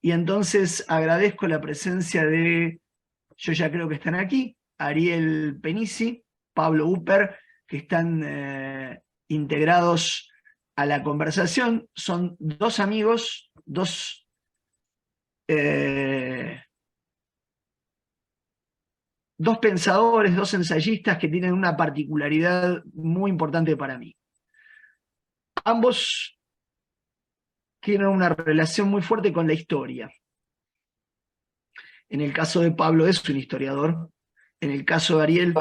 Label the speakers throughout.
Speaker 1: Y entonces agradezco la presencia de, yo ya creo que están aquí, Ariel Penisi, Pablo Upper, que están integrados a la conversación. Son dos amigos, eh, dos pensadores, dos ensayistas que tienen una particularidad muy importante para mí. Ambos tienen una relación muy fuerte con la historia. En el caso de Pablo es un historiador. En el caso de Ariel,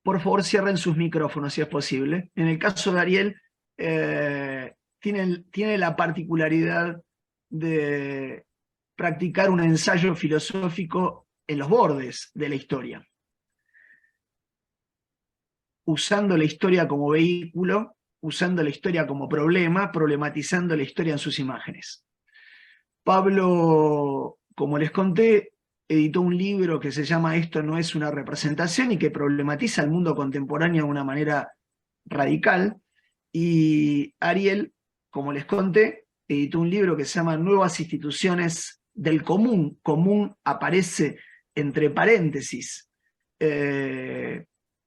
Speaker 1: por favor cierren sus micrófonos si es posible. En el caso de Ariel, tiene la particularidad de practicar un ensayo filosófico en los bordes de la historia, usando la historia como vehículo, usando la historia como problema, problematizando la historia en sus imágenes. Pablo, como les conté, editó un libro que se llama Esto no es una representación y que problematiza el mundo contemporáneo de una manera radical. Y Ariel, como les conté, editó un libro que se llama Nuevas instituciones del común. Común aparece entre paréntesis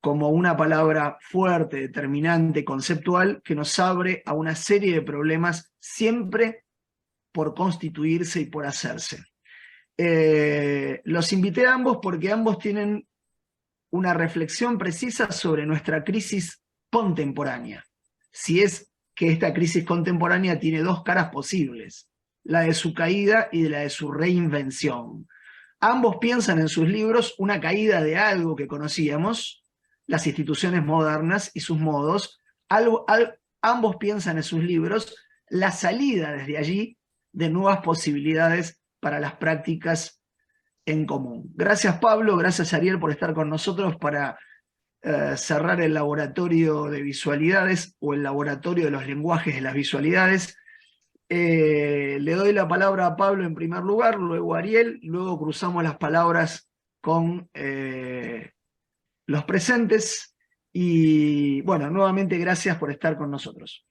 Speaker 1: como una palabra fuerte, determinante, conceptual, que nos abre a una serie de problemas siempre por constituirse y por hacerse. Los invité a ambos porque ambos tienen una reflexión precisa sobre nuestra crisis contemporánea. Si es que esta crisis contemporánea tiene dos caras posibles, la de su caída y la de su reinvención. Ambos piensan en sus libros una caída de algo que conocíamos, las instituciones modernas y sus modos. Ambos piensan en sus libros la salida desde allí de nuevas posibilidades para las prácticas en común. Gracias Pablo, gracias Ariel por estar con nosotros para cerrar el laboratorio de visualidades o el laboratorio de los lenguajes de las visualidades. Le doy la palabra a Pablo en primer lugar, luego a Ariel, luego cruzamos las palabras con los presentes y bueno, nuevamente gracias por estar con nosotros.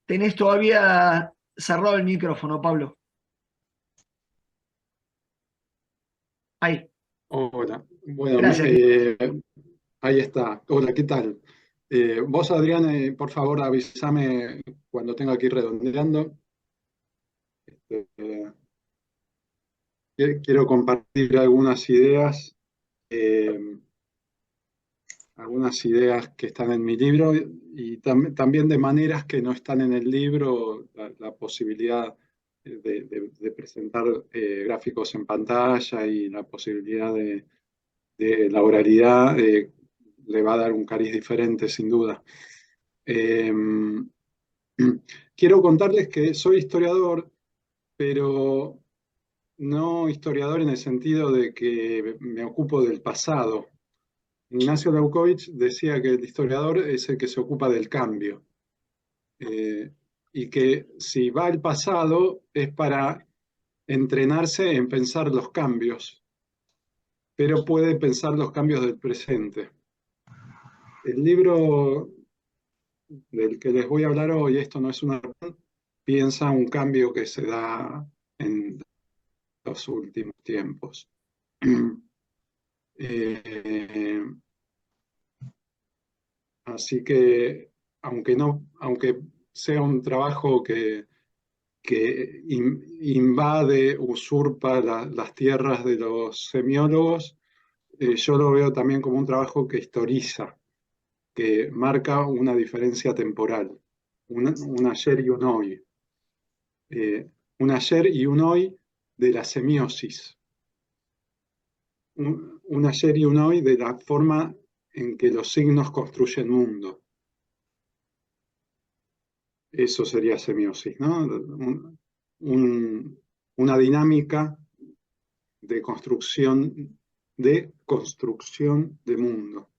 Speaker 1: Tenés todavía cerrado el micrófono, Pablo. Ahí.
Speaker 2: Hola, bueno,
Speaker 1: Gracias.
Speaker 2: ahí está. Hola, ¿qué tal? Vos, Adrián, por favor, avísame cuando tenga que ir redondeando. Eh, quiero compartir eh, algunas ideas que están en mi libro y también de maneras que no están en el libro, la posibilidad de presentar gráficos en pantalla y la posibilidad de la oralidad le va a dar un cariz diferente, sin duda. Eh, Quiero contarles que soy historiador, pero no historiador en el sentido de que me ocupo del pasado. Ignacio Laukowicz decía que el historiador es el que se ocupa del cambio, y que si va al pasado es para entrenarse en pensar los cambios, pero puede pensar los cambios del presente. El libro del que les voy a hablar hoy, esto no es una... piensa un cambio que se da en los últimos tiempos. Eh, Así que, aunque sea un trabajo que invade, usurpa las tierras de los semiólogos, yo lo veo también como un trabajo que historiza, que marca una diferencia temporal, un ayer y un hoy. Un ayer y un hoy de la semiosis, un ayer y un hoy de la forma en que los signos construyen mundo. Eso sería semiosis, ¿no? Una dinámica de construcción de mundo.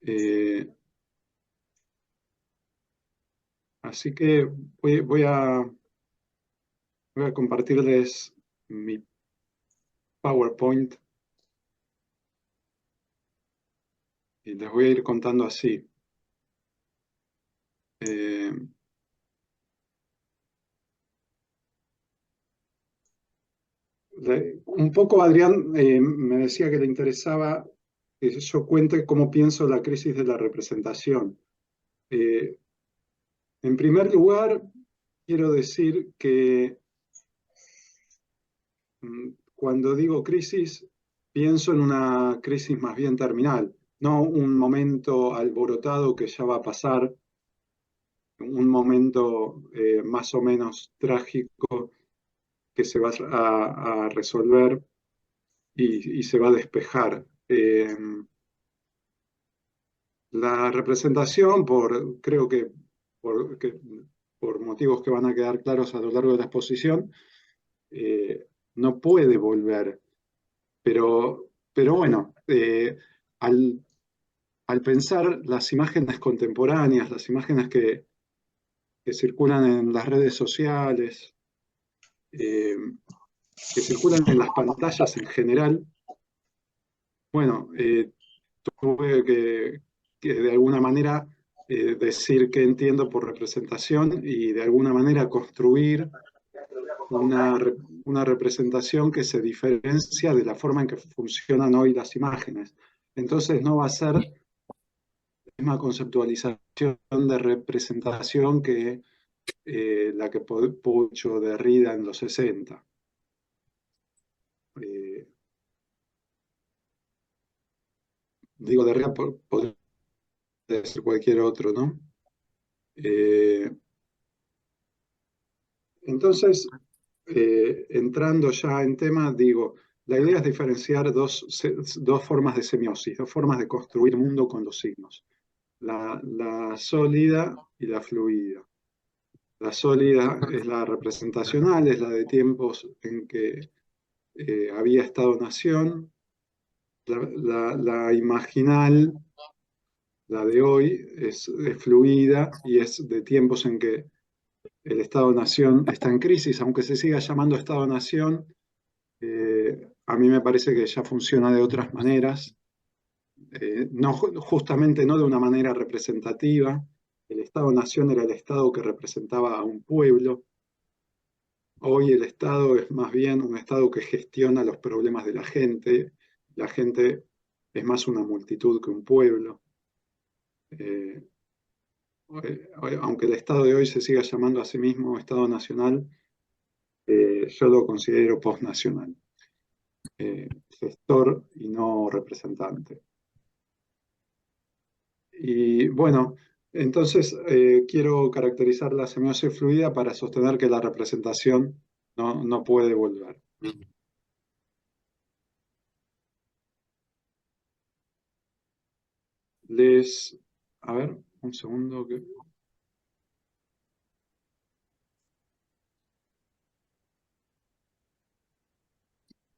Speaker 2: Eh, Así que voy a compartirles mi PowerPoint y les voy a ir contando así. Un poco Adrián me decía que le interesaba que yo cuente cómo pienso la crisis de la representación. Eh, en primer lugar, quiero decir que cuando digo crisis, pienso en una crisis más bien terminal, no un momento alborotado que ya va a pasar, un momento más o menos trágico que se va a resolver y se va a despejar. La representación, creo que por motivos que van a quedar claros a lo largo de la exposición, no puede volver. Pero bueno, al, al pensar las imágenes contemporáneas, las imágenes que circulan en las redes sociales, eh, que circulan en las pantallas en general, bueno, tuve que de alguna manera decir qué entiendo por representación y de alguna manera construir una, una representación que se diferencia de la forma en que funcionan hoy las imágenes. Entonces no va a ser la misma conceptualización de representación que la que puso Derrida en los 60. Eh, digo Derrida, podría ser cualquier otro, ¿no? Eh, entonces, entrando ya en tema, digo, la idea es diferenciar dos formas de semiosis, dos formas de construir mundo con los signos. La sólida y la fluida. La sólida es la representacional, es la de tiempos en que había Estado-nación. La imaginal, la de hoy, es fluida y es de tiempos en que el Estado-nación está en crisis, aunque se siga llamando Estado-nación, a mí me parece que ya funciona de otras maneras, no, justamente no de una manera representativa. El Estado-nación era el Estado que representaba a un pueblo. Hoy el Estado es más bien un Estado que gestiona los problemas de la gente. La gente es más una multitud que un pueblo. Eh, Aunque el Estado de hoy se siga llamando a sí mismo Estado Nacional, yo lo considero postnacional, gestor y no representante. Y bueno, entonces quiero caracterizar la semiosis fluida para sostener que la representación no puede volver. A ver, un segundo que...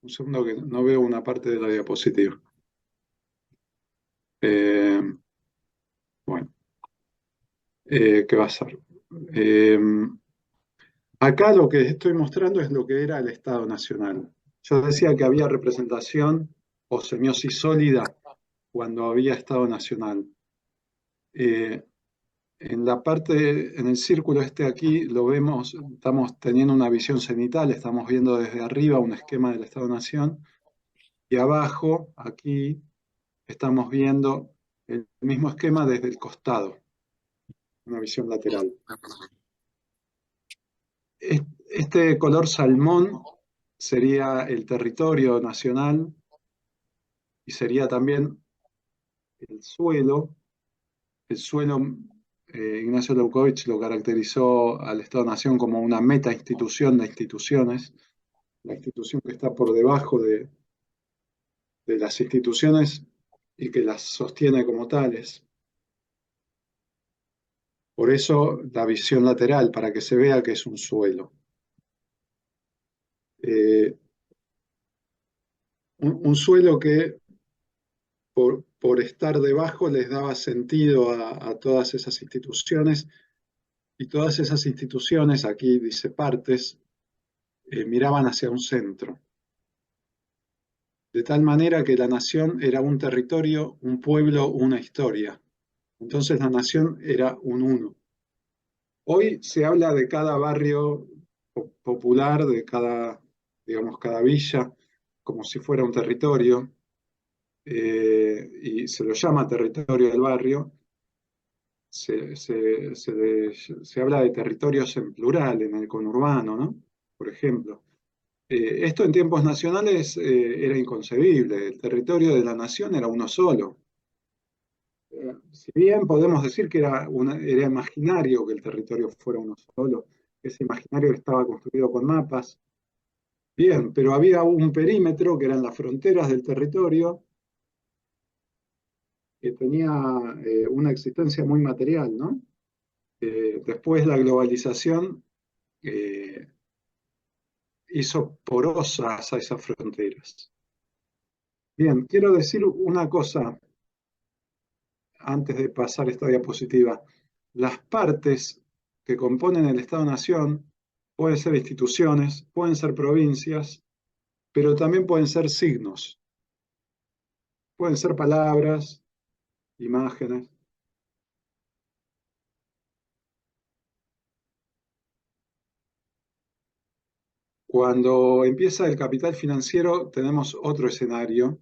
Speaker 2: Un segundo que no veo una parte de la diapositiva. Bueno, ¿qué va a ser? Eh, Acá lo que estoy mostrando es lo que era el Estado Nacional. Yo decía que había representación o semiosis sólida cuando había Estado Nacional. Eh, en el círculo este aquí, lo vemos, estamos teniendo una visión cenital, estamos viendo desde arriba un esquema del Estado-Nación, y abajo, aquí, estamos viendo el mismo esquema desde el costado, una visión lateral. Este color salmón sería el territorio nacional y sería también el suelo. El suelo, Ignacio Leucovich lo caracterizó al Estado-Nación como una meta-institución de instituciones, la institución que está por debajo de las instituciones y que las sostiene como tales. Por eso la visión lateral, para que se vea que es un suelo. Eh, un suelo que por estar debajo les daba sentido a todas esas instituciones, y todas esas instituciones, aquí dice partes, miraban hacia un centro. de tal manera que la nación era un territorio, un pueblo, una historia. Entonces la nación era un uno. Hoy se habla de cada barrio popular, de cada, digamos, cada villa, como si fuera un territorio, y se lo llama territorio del barrio. Se habla de territorios en plural, en el conurbano, ¿no? Por ejemplo. Esto en tiempos nacionales era inconcebible. El territorio de la nación era uno solo. Si bien podemos decir que era imaginario que el territorio fuera uno solo, ese imaginario estaba construido con mapas, bien, pero había un perímetro que eran las fronteras del territorio que tenía una existencia muy material, ¿no? Después la globalización eh, hizo porosas a esas fronteras. Bien, quiero decir una cosa antes de pasar esta diapositiva. Las partes que componen el Estado-Nación pueden ser instituciones, pueden ser provincias, pero también pueden ser signos, pueden ser palabras, imágenes. Cuando empieza el capital financiero tenemos otro escenario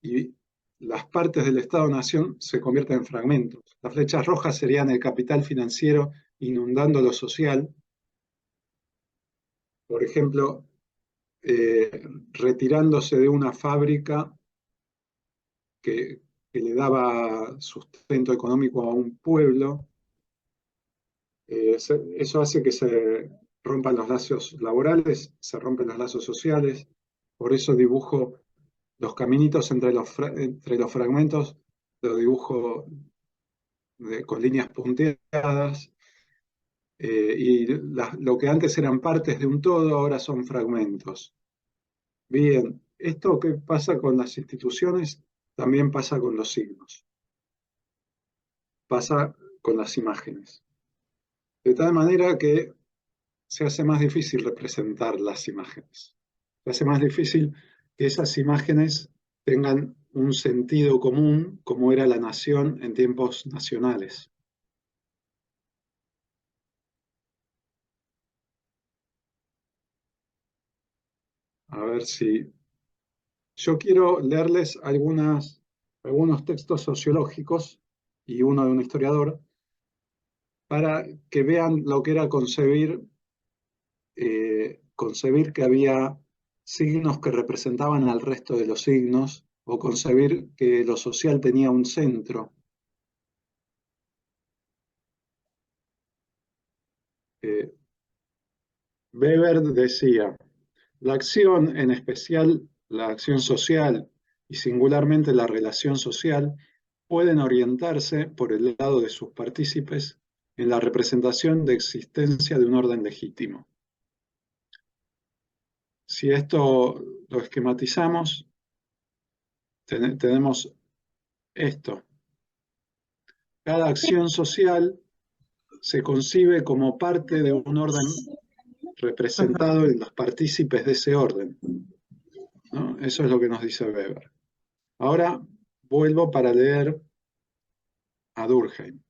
Speaker 2: y las partes del Estado-Nación se convierten en fragmentos. Las flechas rojas serían el capital financiero inundando lo social. Por ejemplo, retirándose de una fábrica que, que le daba sustento económico a un pueblo, eso hace que se rompan los lazos laborales, se rompen los lazos sociales, por eso dibujo los caminitos entre los fragmentos, los dibujo con líneas punteadas, y lo que antes eran partes de un todo ahora son fragmentos. Bien, esto que pasa con las instituciones también pasa con los signos, pasa con las imágenes. De tal manera que se hace más difícil representar las imágenes. Se hace más difícil que esas imágenes tengan un sentido común como era la nación en tiempos nacionales. A ver si... Yo quiero leerles algunos textos sociológicos y uno de un historiador para que vean lo que era concebir que había signos que representaban al resto de los signos, o concebir que lo social tenía un centro. Eh, Weber decía, la acción, en especial la acción social y singularmente la relación social, pueden orientarse por el lado de sus partícipes en la representación de existencia de un orden legítimo. Si esto lo esquematizamos, tenemos esto. Cada acción social se concibe como parte de un orden representado en los partícipes de ese orden, ¿no? Eso es lo que nos dice Weber. Ahora vuelvo para leer a Durkheim,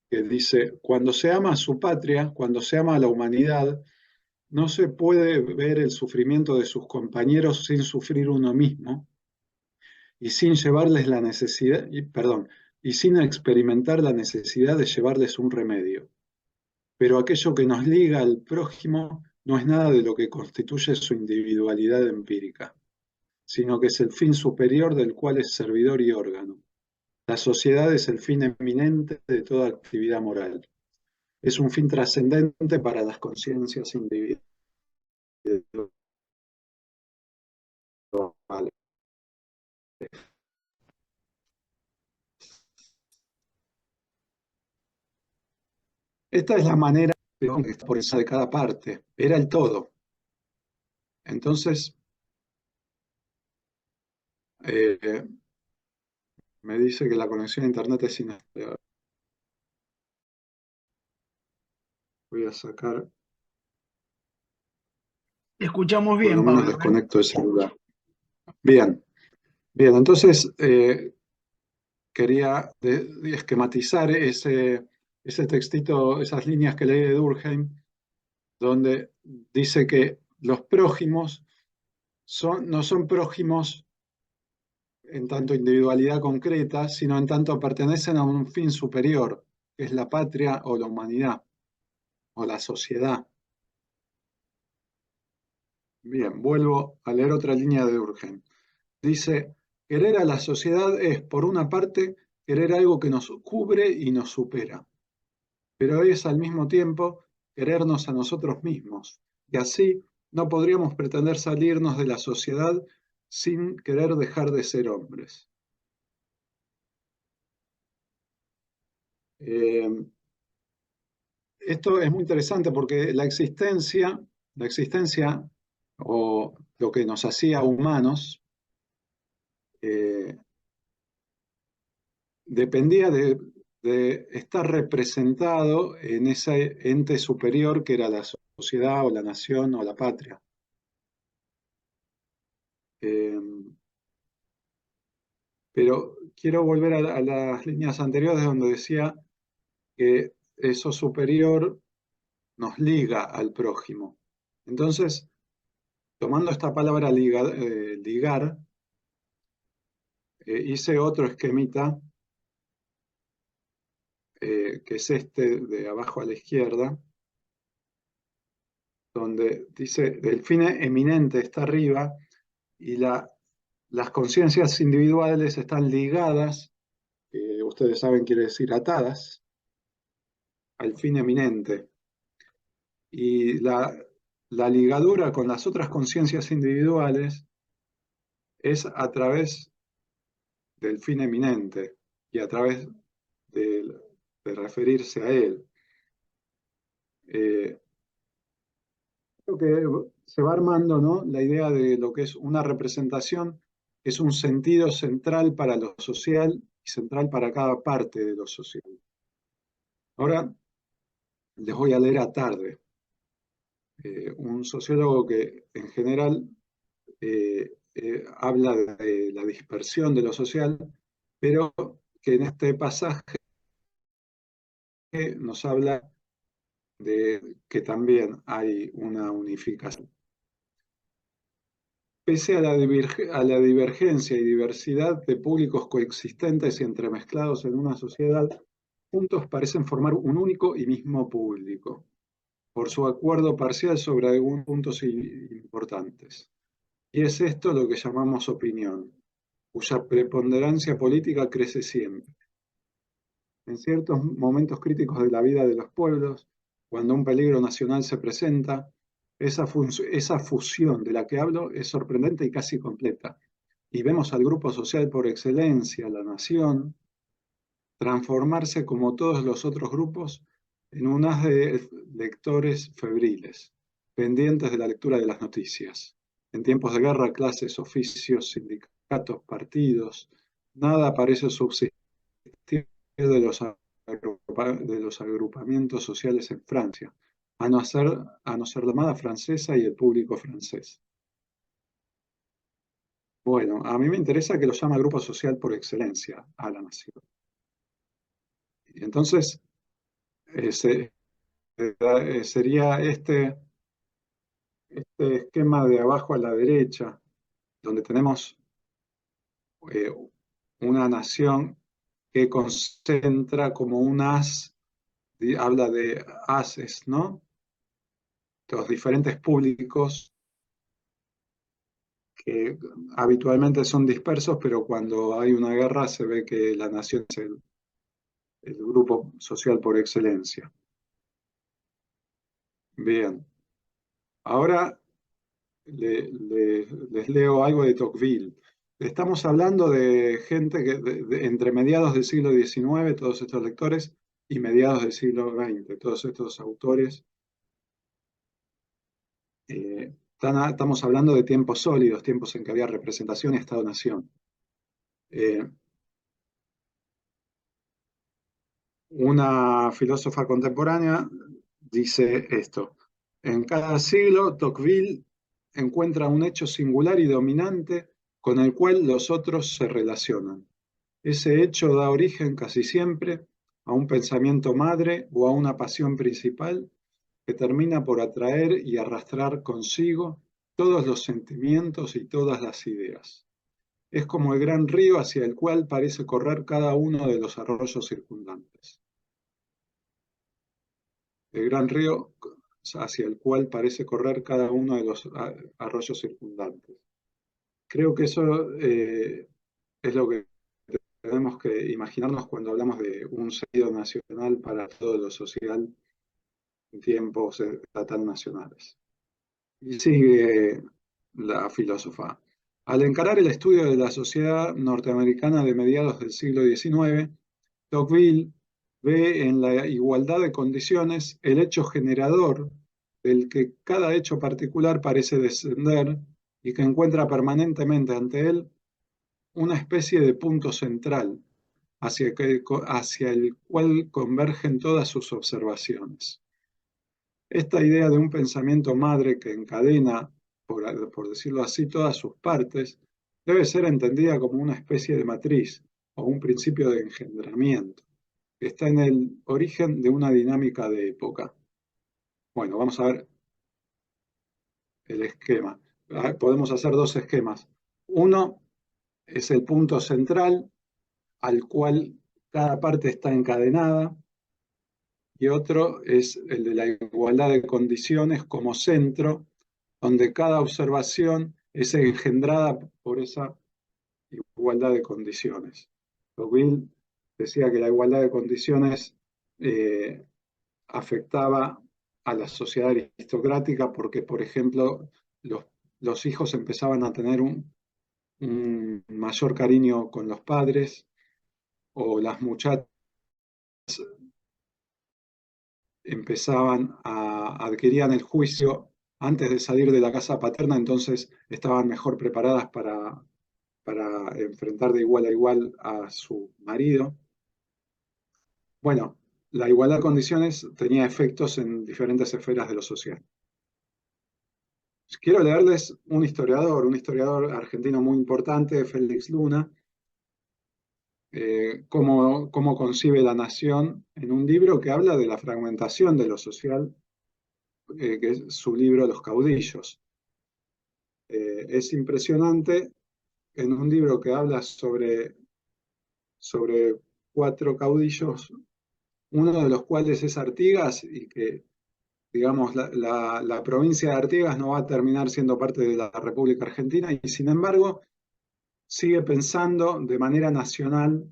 Speaker 2: que dice, cuando se ama a su patria, cuando se ama a la humanidad, no se puede ver el sufrimiento de sus compañeros sin sufrir uno mismo y sin llevarles la necesidad, y sin experimentar la necesidad de llevarles un remedio. Pero aquello que nos liga al prójimo no es nada de lo que constituye su individualidad empírica, sino que es el fin superior del cual es servidor y órgano. La sociedad es el fin eminente de toda actividad moral. Es un fin trascendente para las conciencias individuales. Esta es la manera que está por encima de cada parte. Era el todo. Entonces, eh, me dice que la conexión a Internet es inestable. Voy a sacar
Speaker 1: Te escuchamos
Speaker 2: Por lo
Speaker 1: bien,
Speaker 2: menos
Speaker 1: Pablo, ¿eh?
Speaker 2: desconecto el celular. Bien, bien, entonces quería esquematizar ese textito, esas líneas que leí de Durkheim, donde dice que los prójimos no son prójimos en tanto individualidad concreta, sino en tanto pertenecen a un fin superior, que es la patria o la humanidad o la sociedad. Bien, vuelvo a leer otra línea de Durkheim. Dice, querer a la sociedad es, por una parte, querer algo que nos cubre y nos supera, pero es al mismo tiempo querernos a nosotros mismos, y así no podríamos pretender salirnos de la sociedad sin querer dejar de ser hombres. Eh, Esto es muy interesante porque la existencia o lo que nos hacía humanos, eh, dependía de estar representado en ese ente superior que era la sociedad o la nación o la patria. Eh, pero quiero volver a las líneas anteriores donde decía que eso superior nos liga al prójimo. Entonces, tomando esta palabra ligar, hice otro esquemita, que es este de abajo a la izquierda, donde dice el fin eminente está arriba y las conciencias individuales están ligadas, que ustedes saben quiere decir atadas, al fin eminente. Y la ligadura con las otras conciencias individuales es a través del fin eminente y a través de, de referirse a él. Eh, Creo que se va armando, ¿no?, la idea de lo que es una representación, es un sentido central para lo social y central para cada parte de lo social. Ahora les voy a leer a Tarde, un sociólogo que en general habla de la dispersión de lo social, pero que en este pasaje nos habla de que también hay una unificación. Pese a la divergencia y diversidad de públicos coexistentes y entremezclados en una sociedad, juntos parecen formar un único y mismo público, por su acuerdo parcial sobre algunos puntos importantes. Y es esto lo que llamamos opinión, cuya preponderancia política crece siempre. En ciertos momentos críticos de la vida de los pueblos, cuando un peligro nacional se presenta, esa fusión de la que hablo es sorprendente y casi completa. Y vemos al grupo social por excelencia, la nación, transformarse como todos los otros grupos en un haz de lectores febriles, pendientes de la lectura de las noticias. En tiempos de guerra, clases, oficios, sindicatos, partidos, nada parece subsistir de los agrupamientos sociales en Francia, a no ser la Armada francesa y el público francés. Bueno, a mí me interesa que lo llama grupo social por excelencia a la nación. Y entonces, sería este esquema de abajo a la derecha, donde tenemos eh, una nación que concentra como un haz, habla de haces, ¿no? Los diferentes públicos que habitualmente son dispersos, pero cuando hay una guerra se ve que la nación es el grupo social por excelencia. Bien, ahora les leo algo de Tocqueville. Estamos hablando de gente que entre mediados del siglo XIX, todos estos lectores, y mediados del siglo XX, todos estos autores. Estamos hablando de tiempos sólidos, tiempos en que había representación y Estado-nación. Una filósofa contemporánea dice esto: en cada siglo, Tocqueville encuentra un hecho singular y dominante con el cual los otros se relacionan. Ese hecho da origen casi siempre a un pensamiento madre o a una pasión principal que termina por atraer y arrastrar consigo todos los sentimientos y todas las ideas. Es como el gran río hacia el cual parece correr cada uno de los arroyos circundantes. El gran río hacia el cual parece correr cada uno de los arroyos circundantes. Creo que eso es lo que tenemos que imaginarnos cuando hablamos de un sentido nacional para todo lo social en tiempos estatal nacionales. Y sigue la filósofa. Al encarar el estudio de la sociedad norteamericana de mediados del siglo XIX, Tocqueville ve en la igualdad de condiciones el hecho generador del que cada hecho particular parece descender y que encuentra permanentemente ante él una especie de punto central hacia el cual convergen todas sus observaciones. Esta idea de un pensamiento madre que encadena, por decirlo así, todas sus partes, debe ser entendida como una especie de matriz o un principio de engendramiento, que está en el origen de una dinámica de época. Bueno, vamos a ver el esquema. Podemos hacer dos esquemas. Uno es el punto central al cual cada parte está encadenada, y otro es el de la igualdad de condiciones como centro, donde cada observación es engendrada por esa igualdad de condiciones. Tocqueville decía que la igualdad de condiciones eh, afectaba a la sociedad aristocrática porque, por ejemplo, los hijos empezaban a tener un mayor cariño con los padres, o las muchachas adquirían el juicio antes de salir de la casa paterna, entonces estaban mejor preparadas para enfrentar de igual a igual a su marido. Bueno, la igualdad de condiciones tenía efectos en diferentes esferas de lo social. Quiero leerles un historiador argentino muy importante, Félix Luna, cómo concibe la nación en un libro que habla de la fragmentación de lo social, que es su libro Los caudillos. Es impresionante en un libro que habla sobre cuatro caudillos, uno de los cuales es Artigas, y que, digamos, la provincia de Artigas no va a terminar siendo parte de la República Argentina, y sin embargo sigue pensando de manera nacional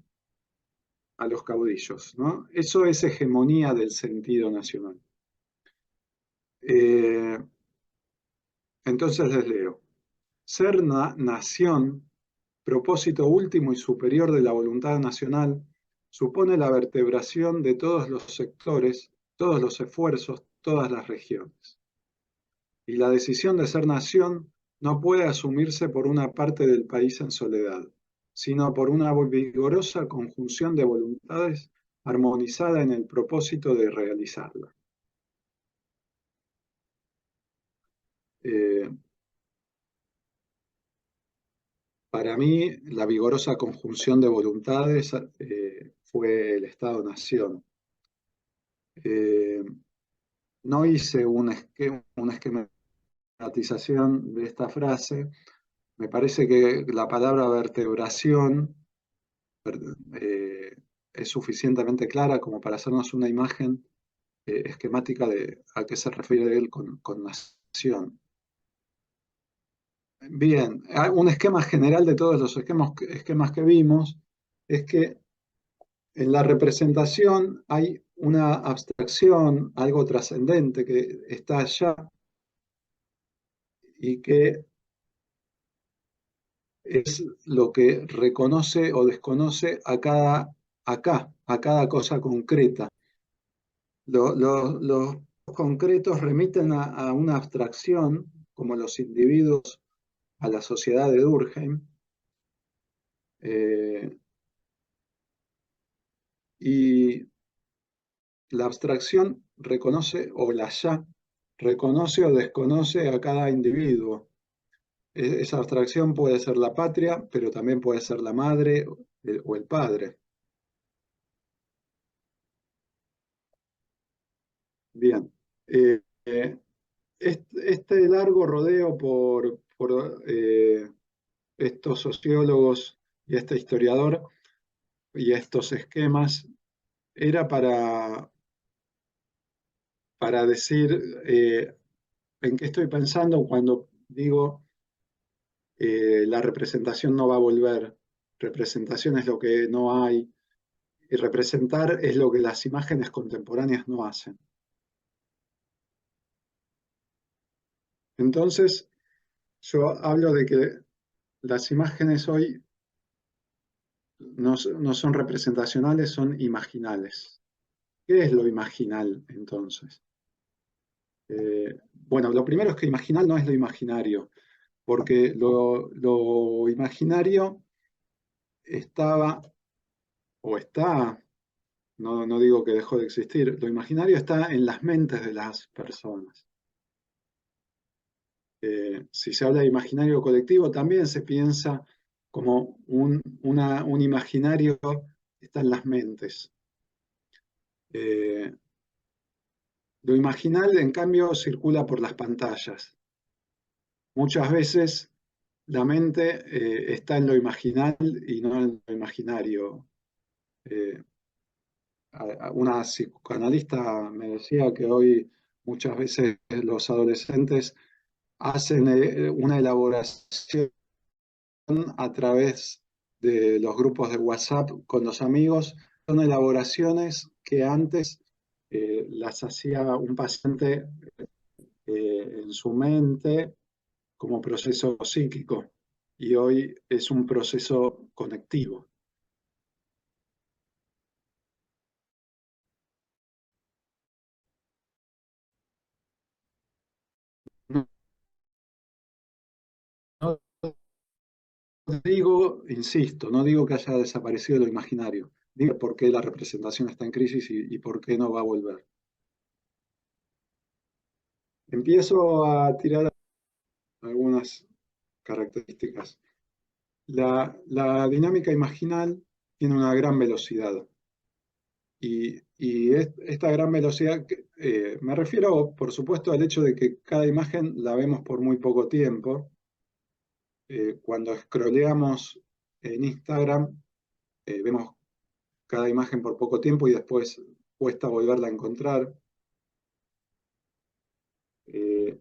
Speaker 2: a los caudillos, ¿no? Eso es hegemonía del sentido nacional. Eh, entonces les leo. Ser nación, propósito último y superior de la voluntad nacional, supone la vertebración de todos los sectores, todos los esfuerzos, todas las regiones. Y la decisión de ser nación no puede asumirse por una parte del país en soledad, sino por una vigorosa conjunción de voluntades armonizada en el propósito de realizarla. Eh, para mí, la vigorosa conjunción de voluntades fue el Estado-Nación. No hice una esquematización de esta frase. Me parece que la palabra vertebración eh, es suficientemente clara como para hacernos una imagen esquemática de a qué se refiere él con nación. Bien, un esquema general de todos los esquemas que vimos es que en la representación hay una abstracción, algo trascendente que está allá y que es lo que reconoce o desconoce a cada cosa concreta. Los concretos remiten a una abstracción, como los individuos a la sociedad de Durkheim, y la abstracción reconoce, o la ya, reconoce o desconoce a cada individuo. esa abstracción puede ser la patria, pero también puede ser la madre o el padre. Bien. Eh, eh, este largo rodeo por estos sociólogos y este historiador y estos esquemas era para decir en qué estoy pensando cuando digo la representación no va a volver, representación es lo que no hay, y representar es lo que las imágenes contemporáneas no hacen. Entonces, yo hablo de que las imágenes hoy no son representacionales, son imaginales. ¿Qué es lo imaginal entonces? Bueno, lo primero es que imaginal no es lo imaginario, porque lo imaginario estaba o está, no digo que dejó de existir, lo imaginario está en las mentes de las personas. Si se habla de imaginario colectivo, también se piensa como un imaginario que está en las mentes. Eh, lo imaginal, en cambio, circula por las pantallas. Muchas veces la mente está en lo imaginal y no en lo imaginario. Eh, una psicoanalista me decía que hoy muchas veces los adolescentes hacen una elaboración a través de los grupos de WhatsApp con los amigos. Son elaboraciones que antes las hacía un paciente en su mente como proceso psíquico y hoy es un proceso conectivo. No, no digo, insisto, no digo que haya desaparecido lo imaginario, digo por qué la representación está en crisis y por qué no va a volver. Empiezo a tirar algunas características. La dinámica imaginal tiene una gran velocidad y esta gran velocidad, me refiero por supuesto al hecho de que cada imagen la vemos por muy poco tiempo. Cuando scrolleamos en Instagram, vemos cada imagen por poco tiempo y después cuesta volverla a encontrar. Eh,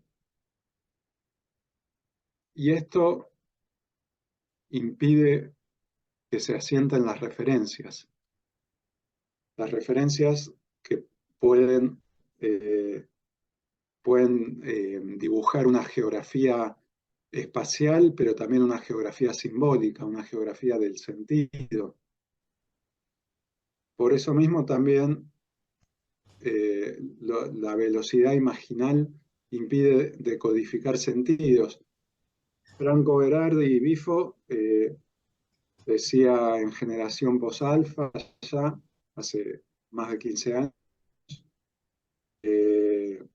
Speaker 2: y esto impide que se asienten las referencias que pueden, eh, pueden dibujar una geografía espacial, pero también una geografía simbólica, una geografía del sentido. Por eso mismo también la velocidad imaginal impide decodificar sentidos. Franco Berardi y Bifo decía en Generación Post-Alfa, ya hace más de 15 años, eh,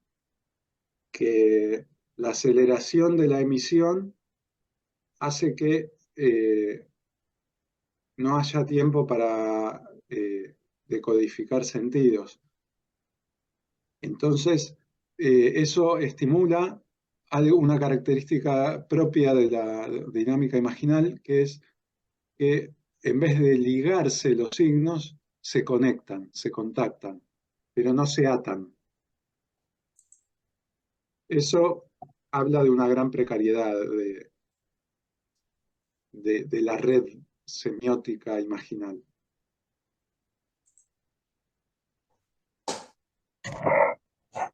Speaker 2: que la aceleración de la emisión hace que no haya tiempo para decodificar sentidos. Entonces, eso estimula una característica propia de la dinámica imaginal, que es que en vez de ligarse los signos, se conectan, se contactan, pero no se atan. Eso habla de una gran precariedad de la red semiótica imaginal.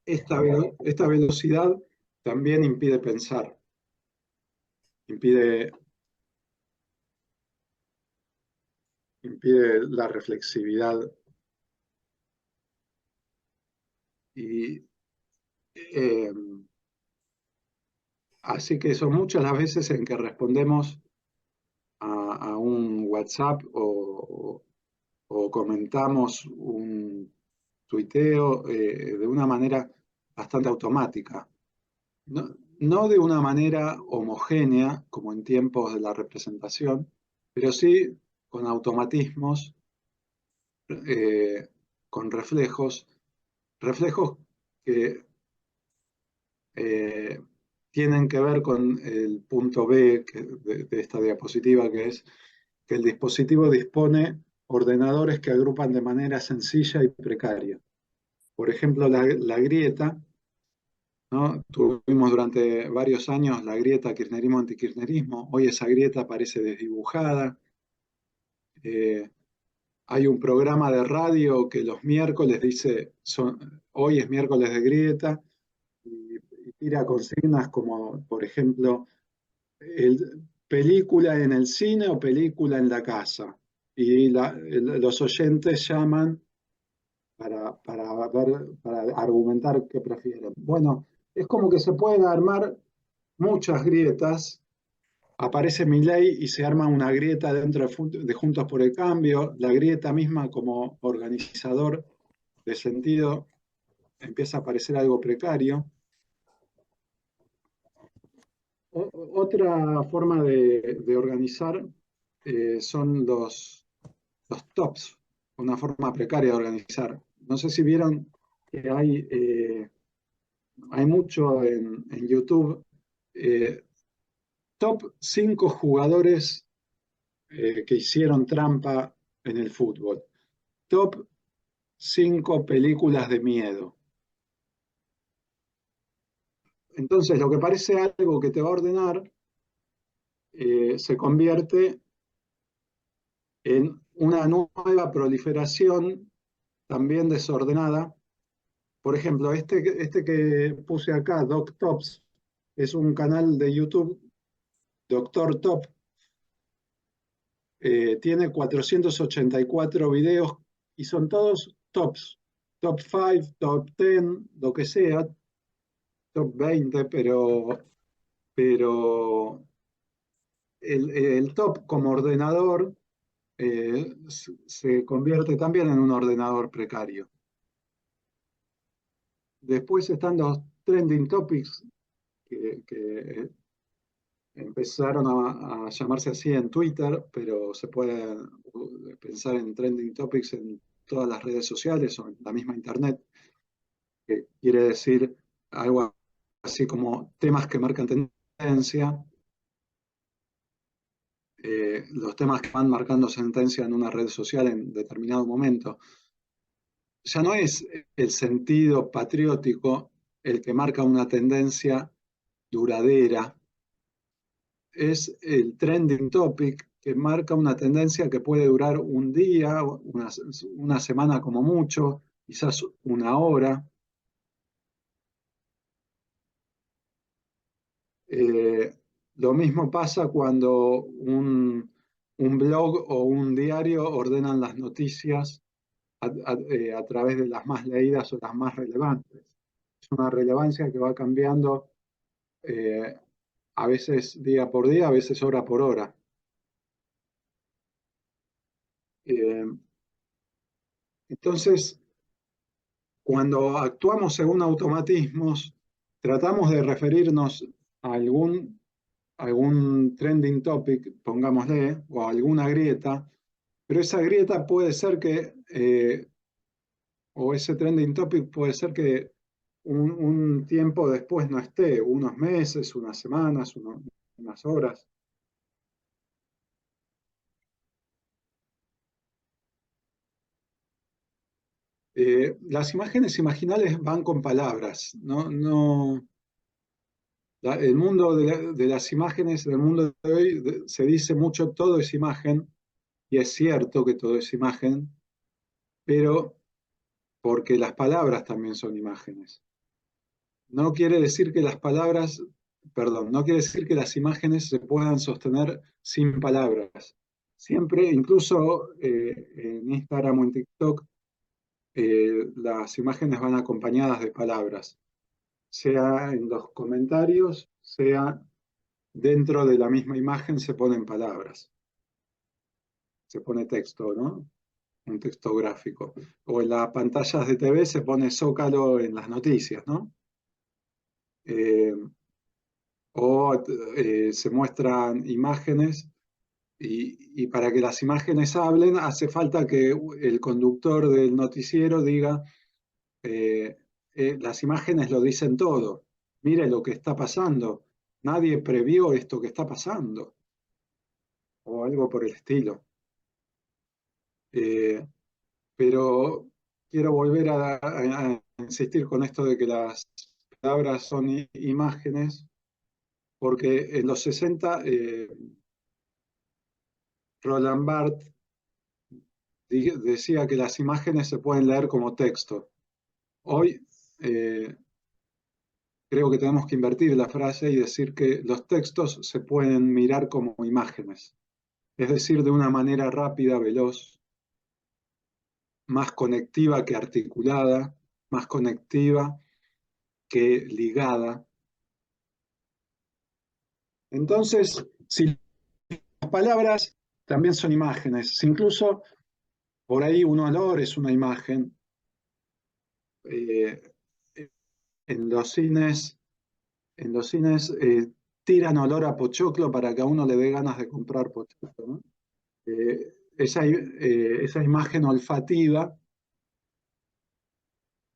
Speaker 2: Esta velocidad también impide pensar, impide, impide la reflexividad y así que son muchas las veces en que respondemos a un WhatsApp o comentamos un tuiteo de una manera bastante automática. No, no de una manera homogénea, como en tiempos de la representación, pero sí con automatismos, eh, con reflejos que eh, tienen que ver con el punto B de esta diapositiva, que es que el dispositivo dispone ordenadores que agrupan de manera sencilla y precaria. Por ejemplo, la grieta, ¿no? Tuvimos durante varios años la grieta kirchnerismo-antikirchnerismo. Hoy esa grieta aparece desdibujada. Eh, Hay un programa de radio que los miércoles dice, hoy es miércoles de grieta, y tira consignas como, por ejemplo, película en el cine o película en la casa. Y los oyentes llaman para argumentar qué prefieren. Bueno, es como que se pueden armar muchas grietas. Aparece Milei y se arma una grieta dentro de Juntos por el Cambio. La grieta misma como organizador de sentido empieza a parecer algo precario. Otra forma de organizar son los tops, una forma precaria de organizar. No sé si vieron que hay mucho en YouTube, eh, top 5 jugadores que hicieron trampa en el fútbol, top 5 películas de miedo. Entonces, lo que parece algo que te va a ordenar, se convierte en una nueva proliferación también desordenada. Por ejemplo, este que puse acá, Doc Tops, es un canal de YouTube, Doctor Top, tiene 484 videos y son todos tops, top 5, top 10, lo que sea, top 20, pero el top como ordenador se convierte también en un ordenador precario. Después están los trending topics que empezaron a llamarse así en Twitter, pero se puede pensar en trending topics en todas las redes sociales o en la misma Internet, que quiere decir algo así como temas que marcan tendencia, los temas que van marcando sentencia en una red social en determinado momento. Ya no es el sentido patriótico el que marca una tendencia duradera, es el trending topic que marca una tendencia que puede durar un día, una semana como mucho, quizás una hora. Eh, lo mismo pasa cuando un blog o un diario ordenan las noticias a través de las más leídas o las más relevantes. Es una relevancia que va cambiando, eh, a veces día por día, a veces hora por hora. Eh, entonces, cuando actuamos según automatismos, tratamos de referirnos a algún trending topic, pongámosle, o a alguna grieta, pero esa grieta puede ser o ese trending topic puede ser que un tiempo después no esté, unos meses, unas semanas, unas horas. Las imágenes imaginales van con palabras, el mundo de las imágenes, del mundo de hoy, se dice mucho todo es imagen, y es cierto que todo es imagen, pero porque las palabras también son imágenes. No quiere decir que las palabras, perdón, no quiere decir que las imágenes se puedan sostener sin palabras. Siempre, incluso en Instagram o en TikTok, las imágenes van acompañadas de palabras, sea en los comentarios, sea dentro de la misma imagen se ponen palabras, se pone texto, ¿no? Un texto gráfico. O en las pantallas de TV se pone Zócalo en las noticias, ¿no? Eh, o se muestran imágenes y para que las imágenes hablen hace falta que el conductor del noticiero diga, eh, las imágenes lo dicen todo, mire lo que está pasando, nadie previó esto que está pasando, o algo por el estilo. Eh, pero quiero volver a insistir con esto de que las palabras son imágenes, porque en los 60 Roland Barthes decía que las imágenes se pueden leer como texto. Hoy eh, creo que tenemos que invertir la frase y decir que los textos se pueden mirar como imágenes, es decir, de una manera rápida, veloz, más conectiva que articulada, más conectiva que ligada. Entonces, si las palabras también son imágenes, si incluso por ahí un olor es una imagen, eh, en los cines, en los cines tiran olor a pochoclo para que a uno le dé ganas de comprar pochoclo, ¿no? Esa imagen olfativa,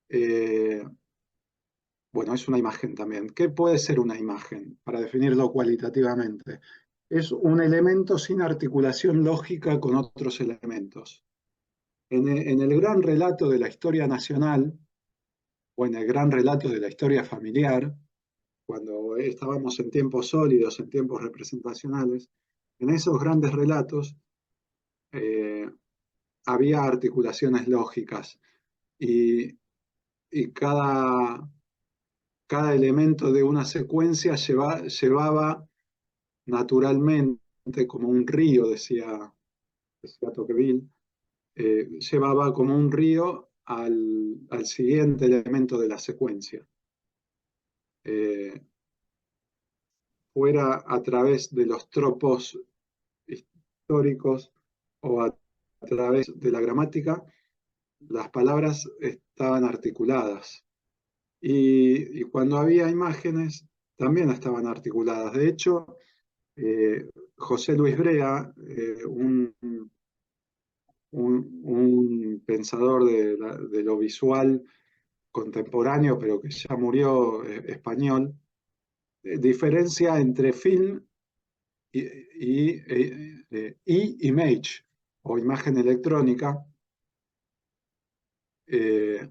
Speaker 2: eh, bueno, es una imagen también. ¿Qué puede ser una imagen? Para definirlo cualitativamente. Es un elemento sin articulación lógica con otros elementos. En el gran relato de la historia nacional, o en el gran relato de la historia familiar, cuando estábamos en tiempos sólidos, en tiempos representacionales, en esos grandes relatos eh, había articulaciones lógicas y, y cada elemento de una secuencia llevaba naturalmente como un río, decía Tocqueville, llevaba como un río al siguiente elemento de la secuencia. Eh, fuera a través de los tropos históricos o a través de la gramática, las palabras estaban articuladas. Y cuando había imágenes, también estaban articuladas. De hecho, José Luis Brea, un pensador de lo visual contemporáneo, pero que ya murió, español, diferencia entre film y image, o imagen electrónica, eh,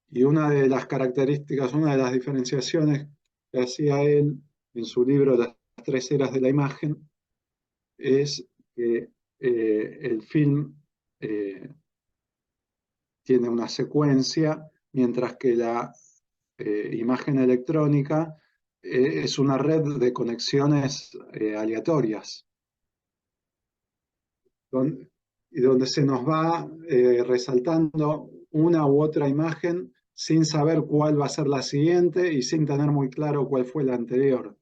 Speaker 2: y una de las características, una de las diferenciaciones que hacía él en su libro Las tres eras de la imagen, es que el film eh, tiene una secuencia, mientras que la imagen electrónica es una red de conexiones aleatorias, donde, y donde se nos va resaltando una u otra imagen sin saber cuál va a ser la siguiente y sin tener muy claro cuál fue la anterior.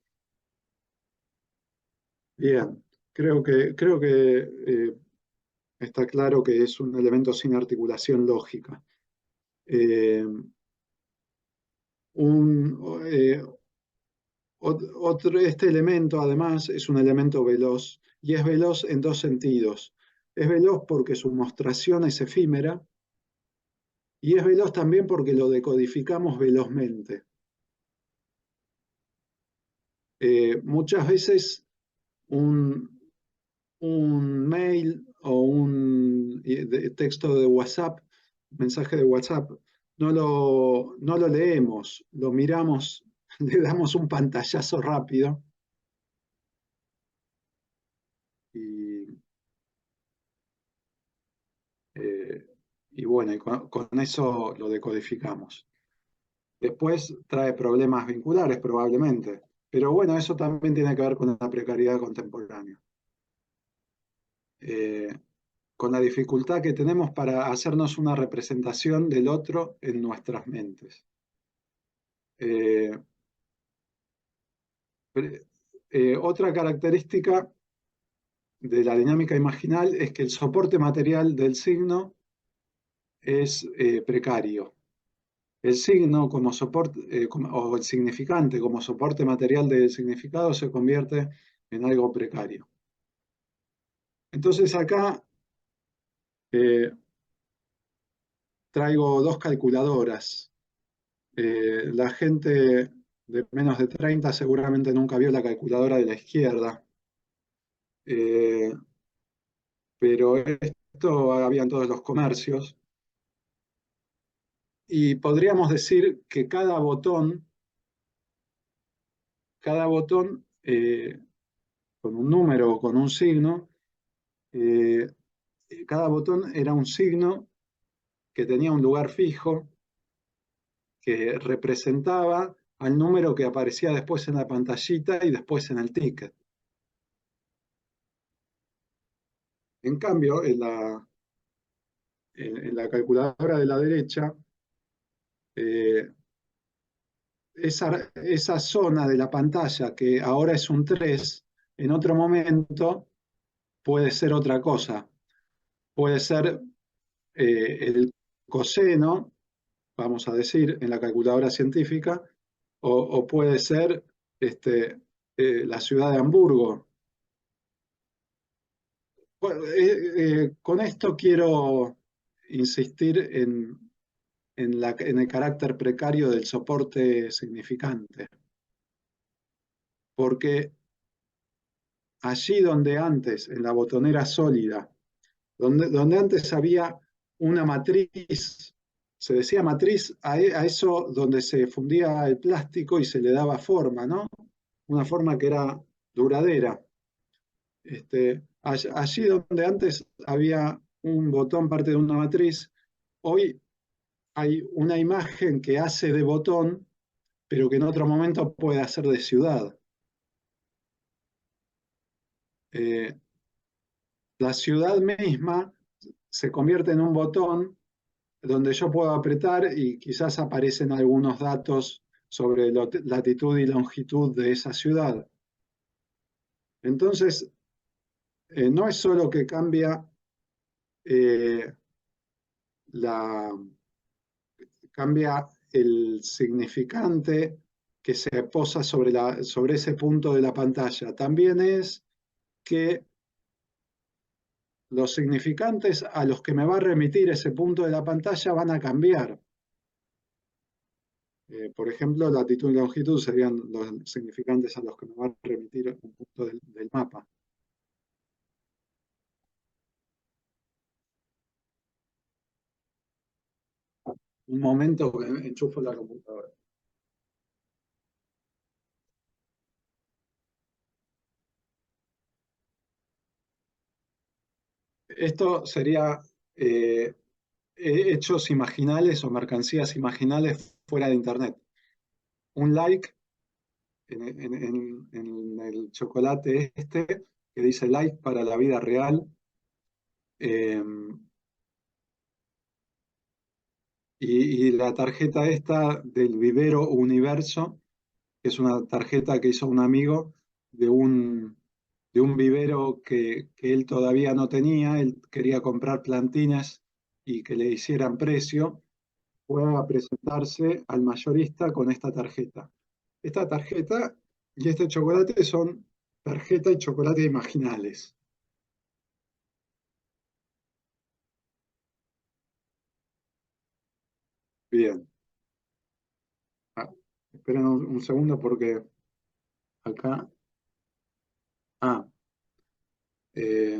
Speaker 2: Bien, creo que está claro que es un elemento sin articulación lógica. Eh, un, eh, este elemento, además, es un elemento veloz, y es veloz en dos sentidos. Es veloz porque su mostración es efímera, y es veloz también porque lo decodificamos velozmente. Muchas veces un, un mail o un texto de WhatsApp, mensaje de WhatsApp, no lo leemos, lo miramos, le damos un pantallazo rápido y, eh, y bueno, y con eso lo decodificamos. Después trae problemas vinculares probablemente, pero bueno, eso también tiene que ver con la precariedad contemporánea. Eh, con la dificultad que tenemos para hacernos una representación del otro en nuestras mentes. Eh, Otra característica de la dinámica imaginal es que el soporte material del signo es precario. el signo como soporte, o el significante como soporte material del significado se convierte en algo precario. Entonces acá eh, traigo dos calculadoras. La gente de menos de 30 seguramente nunca vio la calculadora de la izquierda, eh, pero esto había en todos los comercios. Y podríamos decir que cada botón con un número o con un signo, eh, cada botón era un signo que tenía un lugar fijo, que representaba al número que aparecía después en la pantallita y después en el ticket. En cambio, en la calculadora de la derecha, eh, esa zona de la pantalla que ahora es un 3, en otro momento puede ser otra cosa. Puede ser el coseno, vamos a decir, en la calculadora científica, o puede ser este, la ciudad de Hamburgo. Bueno, con esto quiero insistir en el carácter precario del soporte significante, porque allí donde antes, en la botonera sólida, donde antes había una matriz, se decía matriz a eso donde se fundía el plástico y se le daba forma, ¿no? Una forma que era duradera. Allí donde antes había un botón parte de una matriz, hoy hay una imagen que hace de botón, pero que en otro momento puede hacer de ciudad. Eh, la ciudad misma se convierte en un botón donde yo puedo apretar y quizás aparecen algunos datos sobre la latitud y longitud de esa ciudad. Entonces, no es solo que cambia, eh, la, cambia el significante que se posa sobre ese punto de la pantalla, también es que los significantes a los que me va a remitir ese punto de la pantalla van a cambiar. Por ejemplo, latitud y longitud serían los significantes a los que me va a remitir un punto del mapa. Un momento que enchufo la computadora. Esto sería hechos imaginales o mercancías imaginales fuera de Internet. Un like en el chocolate este que dice like para la vida real. eh, y la tarjeta esta del Vivero Universo, que es una tarjeta que hizo un amigo de de un vivero que él todavía no tenía, él quería comprar plantinas y que le hicieran precio, fue a presentarse al mayorista con esta tarjeta. Esta tarjeta y este chocolate son tarjeta y chocolate imaginales. Bien. Ah, esperen un segundo porque acá. Ah, eh,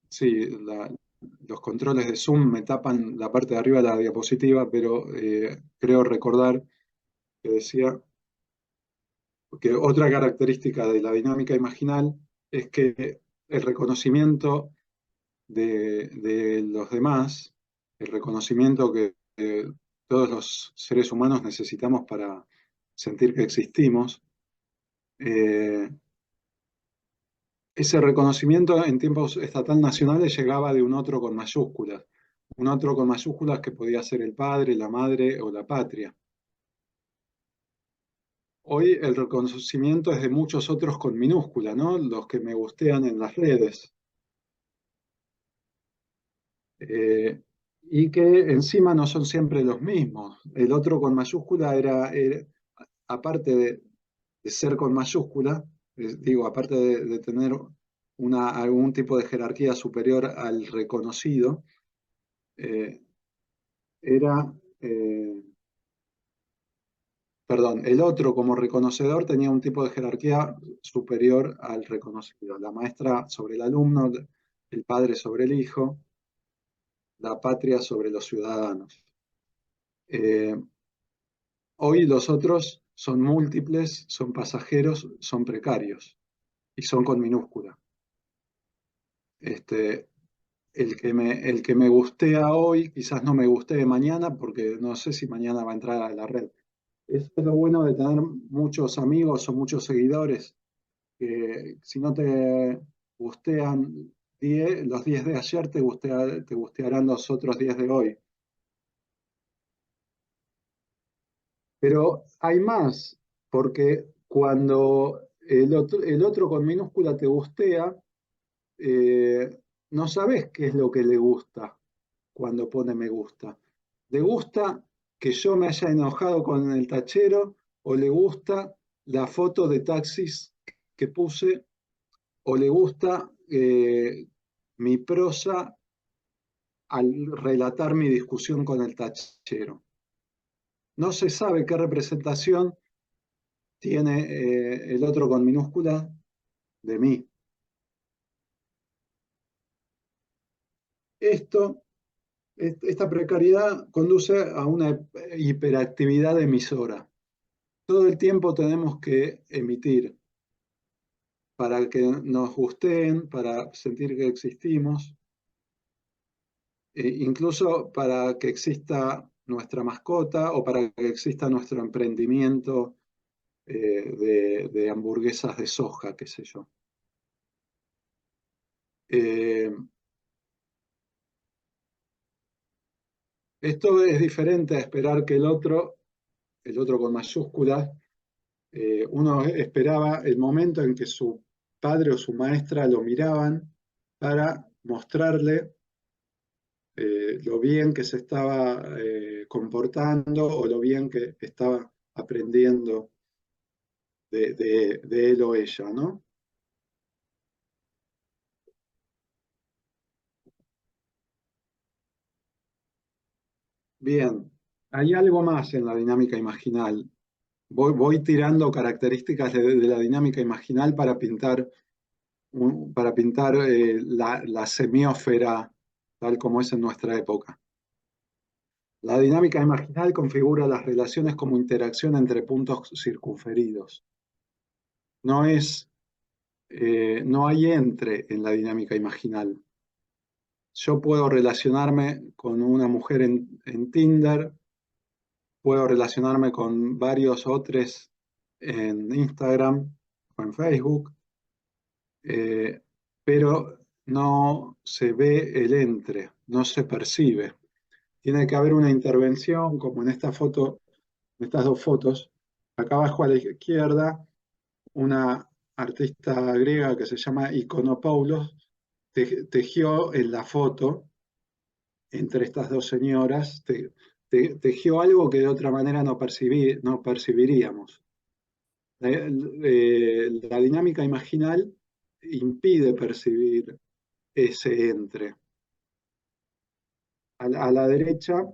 Speaker 2: sí, los controles de Zoom me tapan la parte de arriba de la diapositiva, pero creo recordar que decía que otra característica de la dinámica imaginal es que el reconocimiento de los demás, el reconocimiento que todos los seres humanos necesitamos para sentir que existimos, eh, ese reconocimiento en tiempos estatal nacionales llegaba de un otro con mayúsculas, un otro con mayúsculas que podía ser el padre, la madre o la patria. Hoy el reconocimiento es de muchos otros con minúscula, ¿no? Los que me gustean en las redes. Eh, y que encima no son siempre los mismos. El otro con mayúscula aparte de ser con mayúscula, digo, aparte de tener algún tipo de jerarquía superior al reconocido, eh, era, eh, perdón, el otro como reconocedor tenía un tipo de jerarquía superior al reconocido. La maestra sobre el alumno, el padre sobre el hijo, la patria sobre los ciudadanos. Eh, Hoy los otros son múltiples, son pasajeros, son precarios y son con minúscula. Este, el que me gustea hoy quizás no me gustee mañana porque no sé si mañana va a entrar a la red. Eso es lo bueno de tener muchos amigos o muchos seguidores, que si no te gustean los 10 de ayer, te gustearán los otros 10 de hoy. Pero hay más, porque cuando el otro con minúscula te gustea, no sabes qué es lo que le gusta cuando pone me gusta. ¿Le gusta que yo me haya enojado con el tachero o le gusta la foto de taxis que puse o le gusta mi prosa al relatar mi discusión con el tachero? No se sabe qué representación tiene el otro con minúscula de mí. Esto, esta precariedad conduce a una hiperactividad emisora. Todo el tiempo tenemos que emitir para que nos gusten, para sentir que existimos, incluso para que exista nuestra mascota o para que exista nuestro emprendimiento de hamburguesas de soja, qué sé yo. Eh, Esto es diferente a esperar que el otro con mayúsculas, uno esperaba el momento en que su padre o su maestra lo miraban para mostrarle lo bien que se estaba comportando o lo bien que estaba aprendiendo de él o ella, ¿no? Bien, hay algo más en la dinámica imaginal. Voy tirando características de la dinámica imaginal para pintar la semiósfera tal como es en nuestra época. La dinámica imaginal configura las relaciones como interacción entre puntos circunferidos. No no hay entre en la dinámica imaginal. Yo puedo relacionarme con una mujer en Tinder, puedo relacionarme con varios otros en Instagram o en Facebook, eh, pero no se ve el entre, no se percibe. Tiene que haber una intervención, como en esta foto, en estas dos fotos. Acá abajo a la izquierda, una artista griega que se llama Iconopoulos tejió en la foto entre estas dos señoras, tejió algo que de otra manera no percibiríamos. La dinámica imaginal impide percibir ese entre. A la derecha,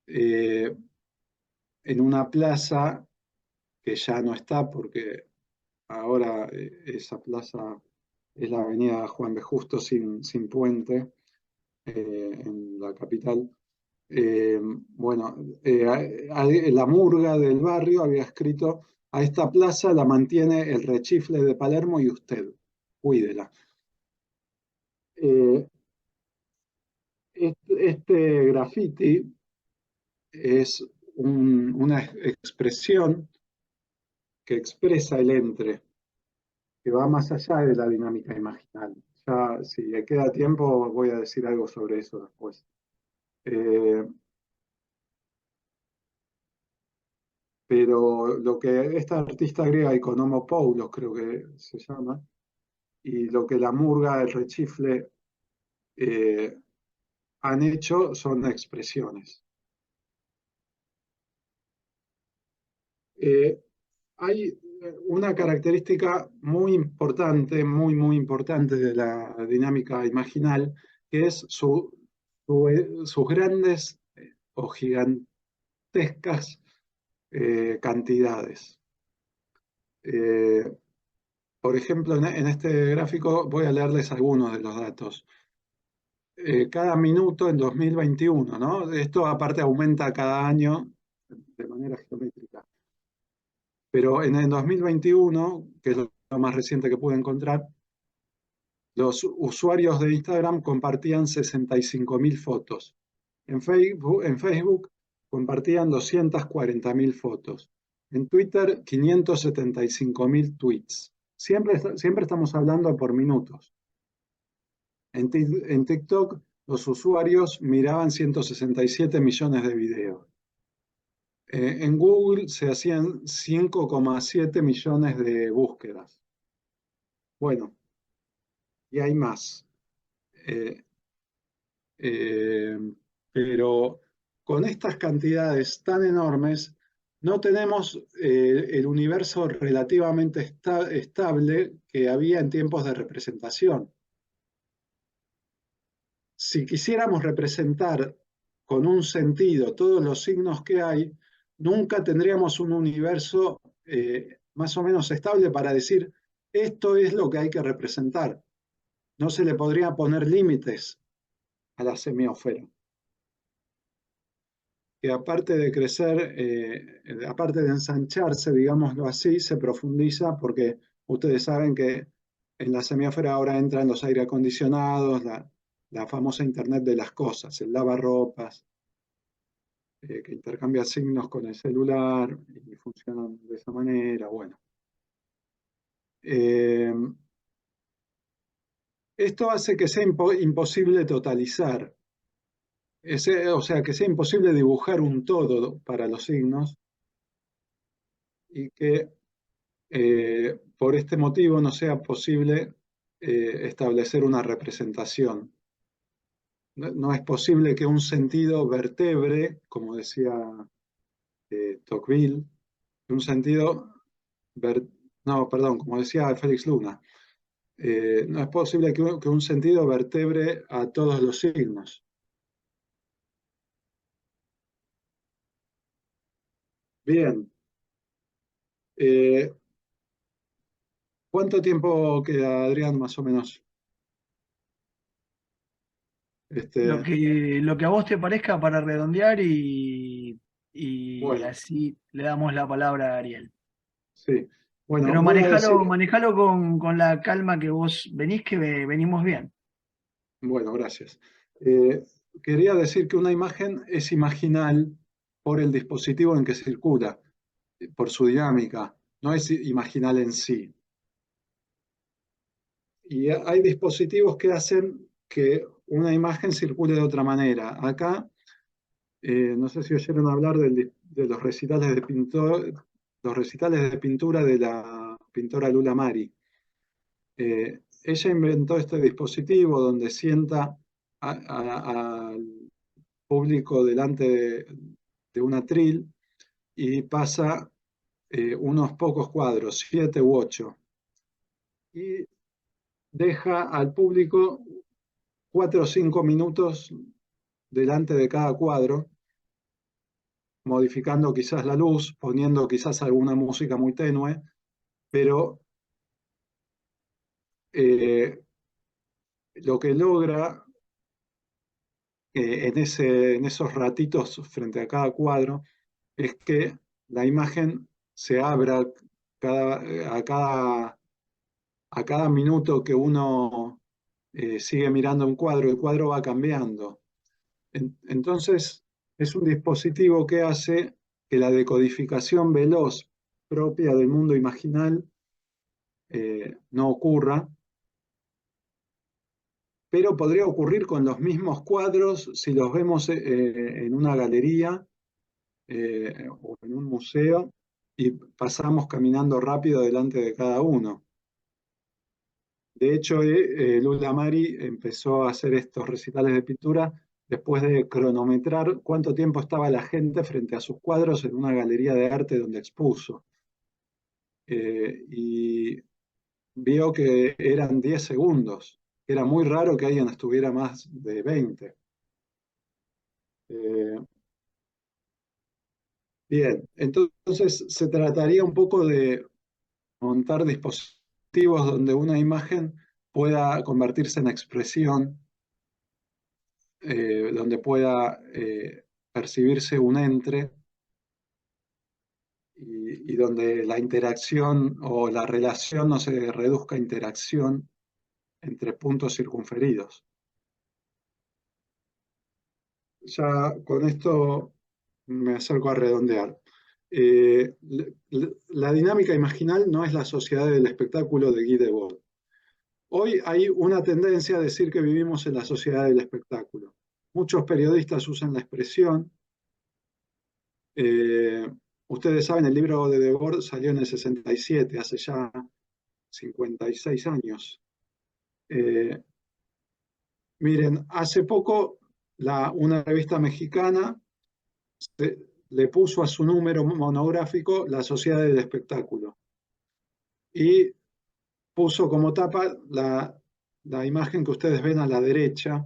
Speaker 2: eh, en una plaza que ya no está porque ahora esa plaza es la avenida Juan B. Justo sin puente en la capital. Bueno, la murga del barrio había escrito: a esta plaza la mantiene el rechifle de Palermo y usted, cuídela. Eh, este graffiti es una expresión que expresa el entre, que va más allá de la dinámica imaginal. Ya, si le queda tiempo, voy a decir algo sobre eso después. Eh, pero lo que esta artista griega, Iconomopoulos, creo que se llama, y lo que la murga, el rechifle, eh, han hecho son expresiones. Hay una característica muy importante, muy importante de la dinámica imaginal, que es sus grandes o gigantescas cantidades. Por ejemplo, en este gráfico voy a leerles algunos de los datos. Cada minuto en 2021, ¿no? Esto aparte aumenta cada año de manera geométrica. Pero en el 2021, que es lo más reciente que pude encontrar, los usuarios de Instagram compartían 65.000 fotos. En Facebook compartían 240.000 fotos. En Twitter, 575.000 tweets. Siempre estamos hablando por minutos. En TikTok, los usuarios miraban 167 millones de videos. En Google se hacían 5,7 millones de búsquedas. Bueno, y hay más. Eh, eh, pero con estas cantidades tan enormes, no tenemos el universo relativamente estable que había en tiempos de representación. Si quisiéramos representar con un sentido todos los signos que hay, nunca tendríamos un universo más o menos estable para decir esto es lo que hay que representar. No se le podría poner límites a la semiósfera, que aparte de crecer, aparte de ensancharse, digámoslo así, se profundiza porque ustedes saben que en la semiósfera ahora entran los aire acondicionados, la famosa Internet de las cosas, el lavarropas, que intercambia signos con el celular y funcionan de esa manera. Bueno, eh, esto hace que sea imposible totalizar, o sea, que sea imposible dibujar un todo para los signos y que por este motivo no sea posible establecer una representación. No es posible que un sentido vertebre, como decía Tocqueville, un sentido, no, perdón, como decía Félix Luna, no es posible que un sentido vertebre a todos los signos. Bien, eh, ¿cuánto tiempo queda, Adrián, más o menos? Este,
Speaker 1: Lo que a vos te parezca para redondear y
Speaker 2: bueno,
Speaker 1: así le damos la palabra a Ariel.
Speaker 2: sí. Bueno,
Speaker 1: Pero
Speaker 2: voy a decir,
Speaker 1: manejalo con la calma que vos venís, que venimos bien.
Speaker 2: bueno, gracias. Eh, Quería decir que una imagen es imaginal por el dispositivo en que circula, por su dinámica, no es imaginal en sí. Y hay dispositivos que hacen que una imagen circule de otra manera. Acá, no sé si oyeron hablar de los recitales de pintura de la pintora Lula Mari. Ella inventó este dispositivo donde sienta al público delante de un atril y pasa unos pocos cuadros, 7 u 8, y deja al público 4 o 5 minutos delante de cada cuadro, modificando quizás la luz, poniendo quizás alguna música muy tenue, pero eh, lo que logra en esos ratitos frente a cada cuadro es que la imagen se abra a cada minuto que uno sigue mirando un cuadro, el cuadro va cambiando. Entonces, es un dispositivo que hace que la decodificación veloz propia del mundo imaginal no ocurra, pero podría ocurrir con los mismos cuadros si los vemos en una galería o en un museo y pasamos caminando rápido delante de cada uno. De hecho, Lula Mari empezó a hacer estos recitales de pintura después de cronometrar cuánto tiempo estaba la gente frente a sus cuadros en una galería de arte donde expuso. Y vio que eran 10 segundos. Era muy raro que alguien estuviera más de 20. Eh, Bien, entonces se trataría un poco de montar dispositivos donde una imagen pueda convertirse en expresión, donde pueda percibirse un ente y donde la interacción o la relación no se reduzca a interacción entre puntos circunferidos. Ya con esto me acerco a redondear. La dinámica imaginal no es la sociedad del espectáculo de Guy Debord. Hoy hay una tendencia a decir que vivimos en la sociedad del espectáculo. Muchos periodistas usan la expresión. eh, Ustedes saben, el libro de Debord salió en el 67, hace ya 56 años. Eh, Miren, hace poco una revista mexicana le puso a su número monográfico La Sociedad del Espectáculo y puso como tapa la imagen que ustedes ven a la derecha,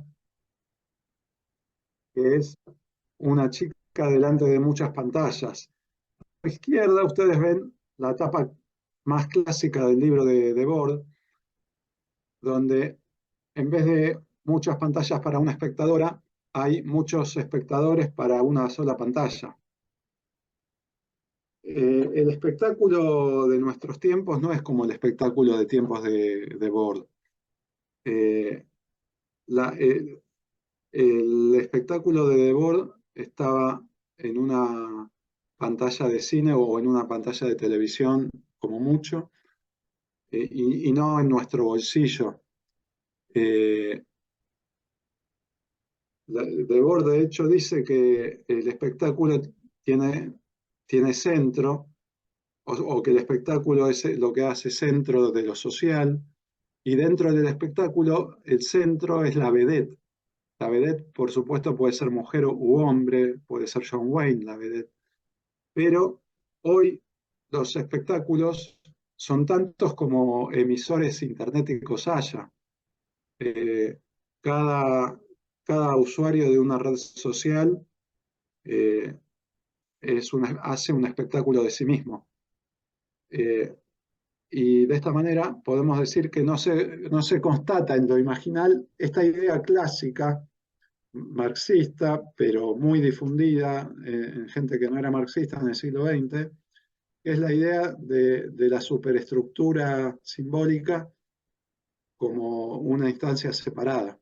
Speaker 2: que es una chica delante de muchas pantallas. A la izquierda ustedes ven la tapa más clásica del libro de Debord, donde en vez de muchas pantallas para una espectadora, hay muchos espectadores para una sola pantalla. El espectáculo de nuestros tiempos no es como el espectáculo de tiempos de Bord. Eh, el espectáculo de Debord estaba en una pantalla de cine o en una pantalla de televisión, como mucho, y no en nuestro bolsillo. Eh, Debord, de hecho, dice que el espectáculo tiene, tiene centro, o que el espectáculo es lo que hace centro de lo social, y dentro del espectáculo el centro es la vedette. La vedette, por supuesto, puede ser mujer u hombre, puede ser John Wayne, la vedette. Pero hoy los espectáculos son tantos como emisores internéticos haya. Eh, cada, cada usuario de una red social eh, hace un espectáculo de sí mismo. Eh, y de esta manera podemos decir que no se constata en lo imaginal esta idea clásica marxista, pero muy difundida en gente que no era marxista en el siglo XX, que es la idea de la superestructura simbólica como una instancia separada.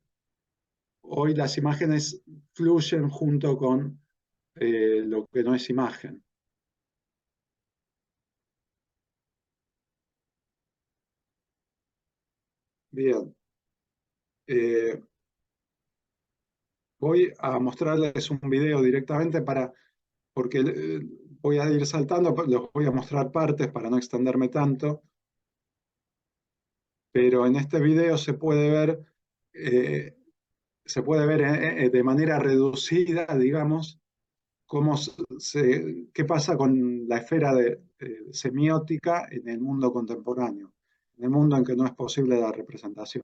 Speaker 2: Hoy las imágenes fluyen junto con lo que no es imagen. Bien, eh, voy a mostrarles un video directamente porque voy a ir saltando, les voy a mostrar partes para no extenderme tanto, pero en este video eh, se puede ver de manera reducida, digamos, qué pasa con la esfera semiótica en el mundo contemporáneo, en el mundo en que no es posible la representación.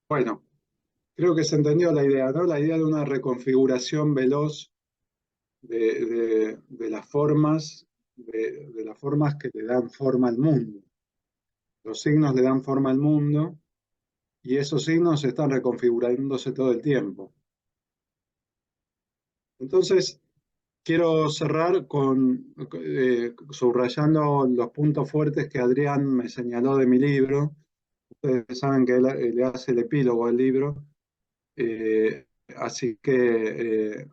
Speaker 2: Bueno, creo que se entendió la idea, ¿no? La idea de una reconfiguración veloz de las formas, de las formas que le dan forma al mundo. Los signos le dan forma al mundo y esos signos están reconfigurándose todo el tiempo. Entonces, quiero cerrar subrayando los puntos fuertes que Adrián me señaló de mi libro. Ustedes saben que él le hace el epílogo al libro, así que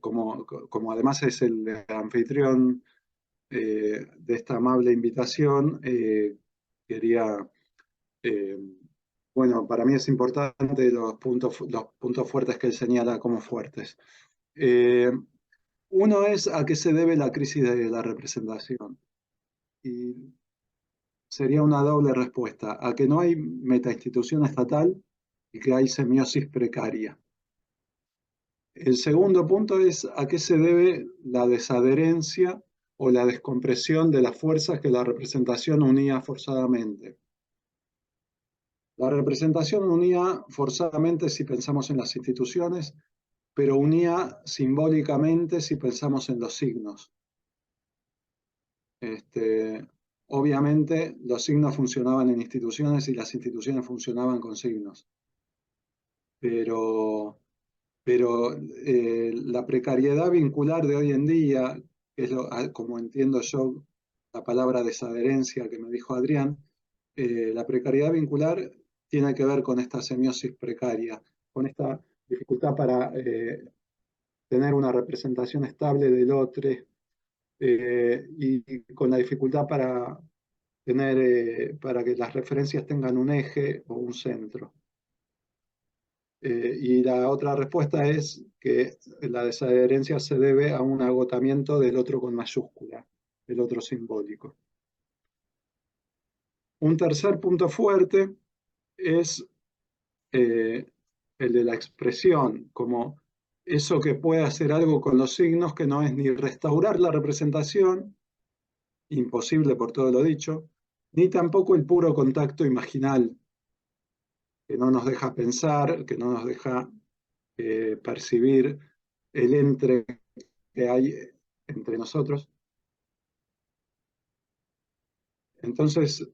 Speaker 2: como además es el anfitrión de esta amable invitación, quería, eh, bueno, para mí es importante los puntos fuertes que él señala como fuertes. Eh, Uno es a qué se debe la crisis de la representación. Y sería una doble respuesta, a que no hay metainstitución estatal y que hay semiosis precaria. El segundo punto es a qué se debe la desadherencia o la descompresión de las fuerzas que la representación unía forzadamente. La representación unía forzadamente si pensamos en las instituciones, pero unía simbólicamente si pensamos en los signos. Obviamente los signos funcionaban en instituciones y las instituciones funcionaban con signos, pero, pero la precariedad vincular de hoy en día, que es como entiendo yo la palabra desadherencia que me dijo Adrián, la precariedad vincular tiene que ver con esta semiosis precaria, con esta dificultad para tener una representación estable del otro, y con la dificultad para que las referencias tengan un eje o un centro. Y la otra respuesta es que la desadherencia se debe a un agotamiento del otro con mayúscula, el otro simbólico. Un tercer punto fuerte es el de la expresión, como eso que puede hacer algo con los signos, que no es ni restaurar la representación, imposible por todo lo dicho, ni tampoco el puro contacto imaginal, que no nos deja pensar, que no nos deja percibir el entre que hay entre nosotros. Entonces,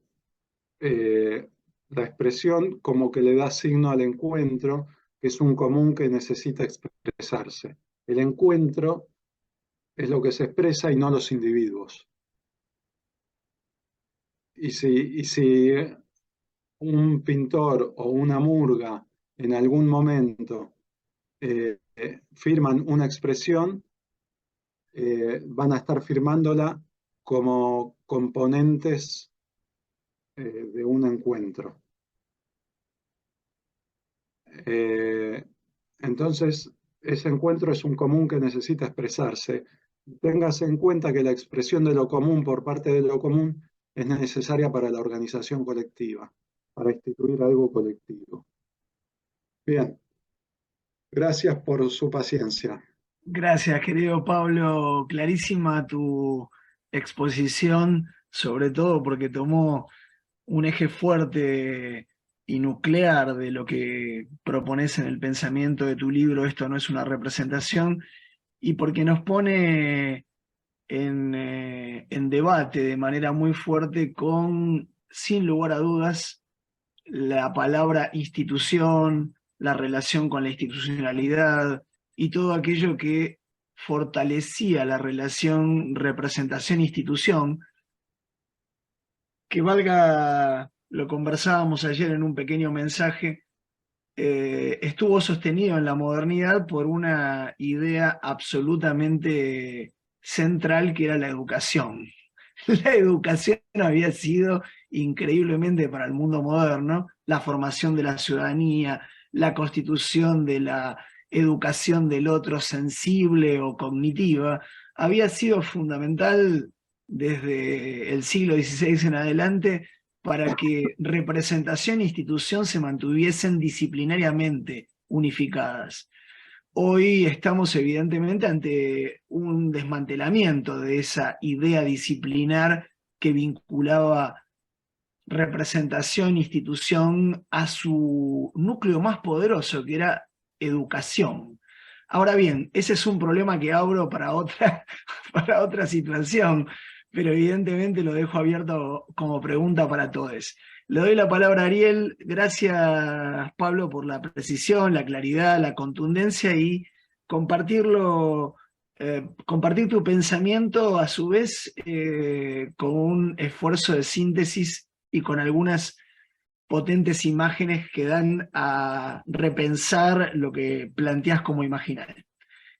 Speaker 2: la expresión como que le da signo al encuentro, que es un común que necesita expresarse. El encuentro es lo que se expresa y no los individuos. Y si un pintor o una murga en algún momento firman una expresión, van a estar firmándola como componentes de un encuentro. Eh, entonces, ese encuentro es un común que necesita expresarse. Téngase en cuenta que la expresión de lo común por parte de lo común es necesaria para la organización colectiva, para instituir algo colectivo. Bien, gracias por su paciencia.
Speaker 1: Gracias, querido Pablo. Clarísima tu exposición, sobre todo porque tomó un eje fuerte y nuclear de lo que propones en el pensamiento de tu libro, Esto no es una representación, y porque nos pone en debate de manera muy fuerte con, sin lugar a dudas, la palabra institución, la relación con la institucionalidad y todo aquello que fortalecía la relación representación-institución, que valga, lo conversábamos ayer en un pequeño mensaje, estuvo sostenido en la modernidad por una idea absolutamente central que era la educación. La educación había sido increíblemente para el mundo moderno, la formación de la ciudadanía, la constitución de la educación del otro sensible o cognitiva, había sido fundamental desde el siglo XVI en adelante para que representación e institución se mantuviesen disciplinariamente unificadas. Hoy estamos evidentemente ante un desmantelamiento de esa idea disciplinar que vinculaba representación, institución, a su núcleo más poderoso, que era educación. Ahora bien, ese es un problema que abro para para otra situación, pero evidentemente lo dejo abierto como pregunta para todos. Le doy la palabra a Ariel. Gracias, Pablo, por la precisión, la claridad, la contundencia y compartirlo, compartir tu pensamiento a su vez con un esfuerzo de síntesis y con algunas potentes imágenes que dan a repensar lo que planteás como imaginario.